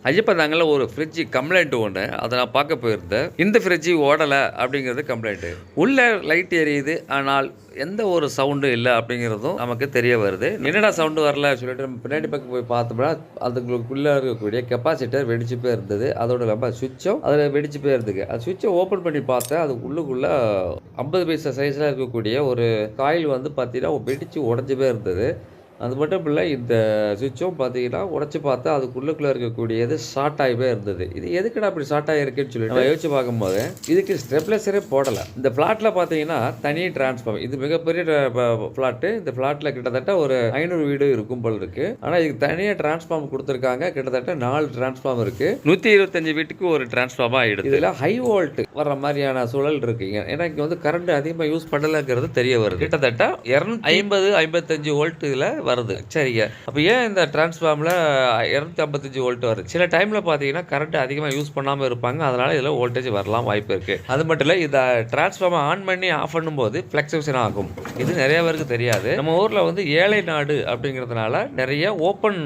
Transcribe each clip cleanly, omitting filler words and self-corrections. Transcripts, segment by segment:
ஐயப்பந்தாங்கல்ல ஒரு fridge complaint ஒன்று அதை நான் பார்க்க போயிருந்தேன். இந்த ஃப்ரிட்ஜ் ஓடலை அப்படிங்கிறது கம்ப்ளைண்ட்டு. உள்ள லைட் எரியுது, ஆனால் எந்த ஒரு சவுண்டும் இல்லை அப்படிங்கிறதும் நமக்கு தெரிய வருது. என்னடா சவுண்டு வரல சொல்லிட்டு நம்ம பின்னாடி பக்கம் போய் பார்த்தோம்னா அதுக்குள்ளே இருக்கக்கூடிய கெப்பாசிட்டர் வெடிச்சு போய் இருந்தது. அதோட நம்ம சுவிட்சும் அதில் வெடிச்சு போய் இருந்துக்கு. அது சுவிட்சை ஓப்பன் பண்ணி பார்த்தேன், அது உள்ளுக்குள்ளே 50 பைசா சைஸில் இருக்கக்கூடிய ஒரு காயில் வந்து பார்த்தீங்கன்னா வெடிச்சு உடஞ்சி போய் இருந்தது. அது மட்டும் இல்லை, இந்த சுவிட்சும் பார்த்தீங்கன்னா உடச்சி பார்த்தா அதுக்குள்ளுக்குள்ளே இருக்கக்கூடியது ஷார்ட் ஆகிவே இருந்தது. இது எதுக்குடா அப்படி ஷார்ட் ஆகிருக்குன்னு சொல்லிட்டு நம்ம யோசிச்சு பார்க்கும்போது இதுக்கு ஸ்டெப்லைசரே போடலை. இந்த ஃப்ளாட்டில் பார்த்தீங்கன்னா தனி டிரான்ஸ்ஃபார்மர், இது மிகப்பெரிய ஃப்ளாட்டு. இந்த ஃப்ளாட்டில் கிட்டத்தட்ட ஒரு 500 வீடு இருக்கும் போல் இருக்குது. ஆனால் இதுக்கு தனியாக டிரான்ஸ்ஃபார்மர் கொடுத்துருக்காங்க. கிட்டத்தட்ட 4 டிரான்ஸ்ஃபார்மர் இருக்குது. 125 வீட்டுக்கு ஒரு டிரான்ஸ்ஃபார்மர் ஆகிடுது. இதில் ஹை வோல்ட் வர்ற மாதிரியான சூழல் இருக்குங்க. ஏன்னா இங்கே வந்து கரண்ட் அதிகமாக யூஸ் பண்ணலைங்கிறது தெரிய வருது. கிட்டத்தட்ட 250-55 வோல்ட் இதில் வருது. சரிங்க, அப்போ ஏன் இந்த டிரான்ஸ்ஃபார்மில் 255 வோல்ட் வருது? சில டைமில் பார்த்தீங்கன்னா கரண்ட் அதிகமாக யூஸ் பண்ணாமல் இருப்பாங்க, அதனால் இதில் வோல்டேஜ் வரலாம் வாய்ப்பு இருக்குது. அது மட்டும் இல்லை, இதை டிரான்ஸ்ஃபார்மை ஆன் பண்ணி ஆஃப் பண்ணும்போது ஃப்ளக்சுவேஷன் ஆகும். இது நிறைய பேருக்கு தெரியாது. நம்ம ஊரில் வந்து ஏழை நாடு அப்படிங்கிறதுனால நிறைய ஓப்பன்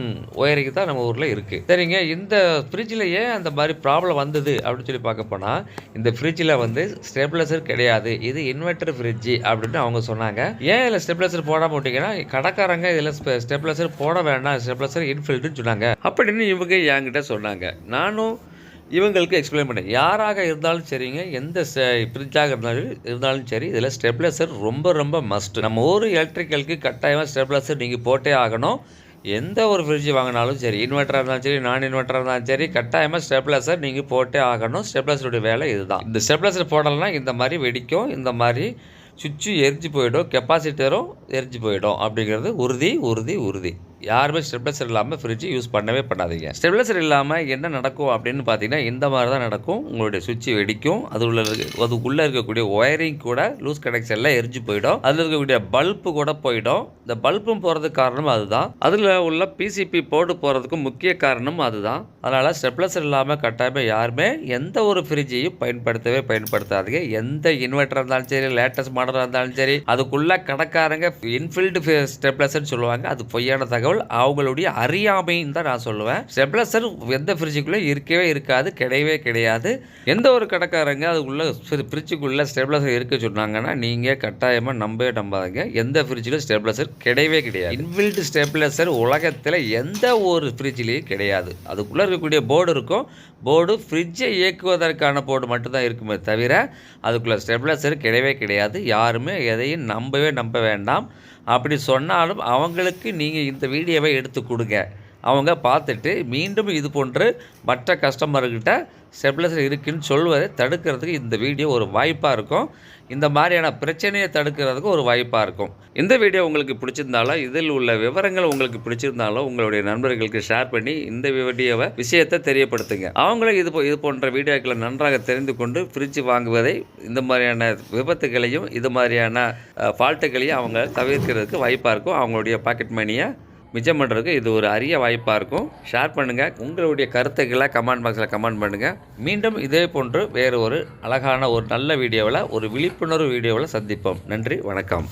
ஒயரிங் தான் நம்ம ஊரில் இருக்குது. சரிங்க, இந்த ஃப்ரிட்ஜில் ஏன் அந்த மாதிரி ப்ராப்ளம் வந்தது அப்படின்னு சொல்லி பார்க்க போனால், இந்த ஃப்ரிட்ஜில் வந்து ஸ்டெபிலைசர் கிடையாது, இது இன்வெர்டர் ஃப்ரிட்ஜ் அப்படின்னு அவங்க சொன்னாங்க. ஏன் இதில் ஸ்டெபிலைசர் போடாமல் விட்டீங்கன்னா, கடைக்காரங்க இதில் ஸ்டெபிலைசர் போட வேண்டாம், ஸ்டெபிலைசர் இன்ஃபில்ட்னு சொன்னாங்க அப்படின்னு இவங்க என்கிட்ட சொன்னாங்க. நானும் இவங்களுக்கு எக்ஸ்பிளைன் பண்ணேன். யாராக இருந்தாலும் சரிங்க, எந்த ஃப்ரிட்ஜாக இருந்தாலும் சரி, இதில் ஸ்டெபிலைசர் ரொம்ப ரொம்ப மஸ்ட். நம்ம ஒரு எலக்ட்ரிக்கலுக்கு கட்டாயமாக ஸ்டெபிலைசர் நீங்கள் போட்டே ஆகணும். எந்த ஒரு ஃப்ரிட்ஜ் வாங்கினாலும் சரி, இன்வெர்ட்டராக இருந்தாலும் சரி, நான் இன்வெர்ட்டராக இருந்தாலும் சரி, கட்டாயமாக ஸ்டெபிலைசர் நீங்கள் போட்டே ஆகணும். ஸ்டெபிலைசருடைய வேலை இதுதான். இந்த ஸ்டெபிலைசர் போடலைன்னா இந்த மாதிரி வெடிக்கும், இந்த மாதிரி சுவிட்சு எரிஞ்சு போயிடும், கெப்பாசிட்டரும் எரிஞ்சு போயிடும் அப்படிங்கிறது உறுதி உறுதி உறுதி. யாருமே ஸ்டெபிலைசர் இல்லாமல் ஃப்ரிட்ஜ் யூஸ் பண்ணவே பண்ணாதீங்க. ஸ்டெபிலைசர் இல்லாமல் என்ன நடக்கும் அப்படின்னு பார்த்தீங்கன்னா, இந்த மாதிரி தான் நடக்கும். உங்களுடைய சுவிட்சு வெடிக்கும், அதுக்குள்ளே இருக்கக்கூடிய ஒயரிங் கூட லூஸ் கனெக்ஷனில் எரிஞ்சு போயிடும், அதில் இருக்கக்கூடிய பல்பு கூட போயிடும். இந்த பல்பும் போகிறதுக்கு காரணம் அதுதான். அதில் உள்ள பிசிபி போர்டு போகிறதுக்கும் முக்கிய காரணம் அதுதான். அதனால் ஸ்டெபிலைசர் இல்லாமல் கட்டாயமாக யாருமே எந்த ஒரு ஃப்ரிட்ஜையும் பயன்படுத்தாதீங்க. எந்த இன்வெர்ட்டராக இருந்தாலும் சரி, லேட்டஸ்ட் மாடலாக இருந்தாலும் சரி, அதுக்குள்ளே கடைக்காரங்க இன்ஃபில்டு ஸ்டெபிலைசர்னு சொல்லுவாங்க. அது பொய்யான தகவல், அவங்களுடைய அறியாமைன்னு தான் நான் சொல்லுவேன். ஸ்டெபிலைசர் எந்த ஃப்ரிட்ஜுக்குள்ளே இருக்கவே இருக்காது, கிடையவே கிடையாது. எந்த ஒரு கடைக்காரங்க அதுக்குள்ளே ஃப்ரிட்ஜுக்குள்ளே ஸ்டெபிலைசர் இருக்க சொன்னாங்கன்னா நீங்கள் கட்டாயமாக நம்பாதீங்க. எந்த ஃப்ரிட்ஜிலும் ஸ்டெபிலைசர் கிடையவே கிடையாது. இன்பில்ட் ஸ்டெபிலைசர் உலகத்தில் எந்த ஒரு ஃப்ரிட்ஜ்லேயும் கிடையாது. அதுக்குள்ளே இருக்கக்கூடிய போர்டு இருக்கும், போர்டு ஃப்ரிட்ஜை இயக்குவதற்கான போர்டு மட்டும்தான் இருக்குமே தவிர அதுக்குள்ளே ஸ்டெபிலைசர் கிடையவே கிடையாது. யாருமே எதையும் நம்ப வேண்டாம். அப்படி சொன்னாலும் அவங்களுக்கு நீங்கள் இந்த வீடியோவை எடுத்து கொடுங்க. அவங்க பார்த்துட்டு மீண்டும் இது போன்று மற்ற கஸ்டமர்கிட்ட ஸ்டெபிலைசர் இருக்குன்னு சொல்வதை தடுக்கிறதுக்கு இந்த வீடியோ ஒரு வாய்ப்பாக இருக்கும். இந்த மாதிரியான பிரச்சனையை தடுக்கிறதுக்கு ஒரு வாய்ப்பாக இருக்கும். இந்த வீடியோ உங்களுக்கு பிடிச்சிருந்தாலும், இதில் உள்ள விவரங்கள் உங்களுக்கு பிடிச்சிருந்தாலும் உங்களுடைய நண்பர்களுக்கு ஷேர் பண்ணி இந்த விஷயத்தை தெரியப்படுத்துங்க. அவங்களும் இது போன்ற வீடியோக்களை நன்றாக தெரிந்து கொண்டு ஃப்ரிட்ஜ் வாங்குவதை, இந்த மாதிரியான விபத்துகளையும் இது மாதிரியான ஃபால்ட்டுகளையும் அவங்க தவிர்க்கிறதுக்கு வாய்ப்பாக இருக்கும். அவங்களுடைய பாக்கெட் மணியை மிச்சம் பண்ணுறதுக்கு இது ஒரு அரிய வாய்ப்பாக இருக்கும். ஷேர் பண்ணுங்கள். உங்களுடைய கருத்துக்களை கமெண்ட் பாக்ஸில் கமெண்ட் பண்ணுங்கள். மீண்டும் இதே போன்று வேறு ஒரு அழகான ஒரு நல்ல வீடியோவில், ஒரு விழிப்புணர்வு வீடியோவில் சந்திப்போம். நன்றி, வணக்கம்.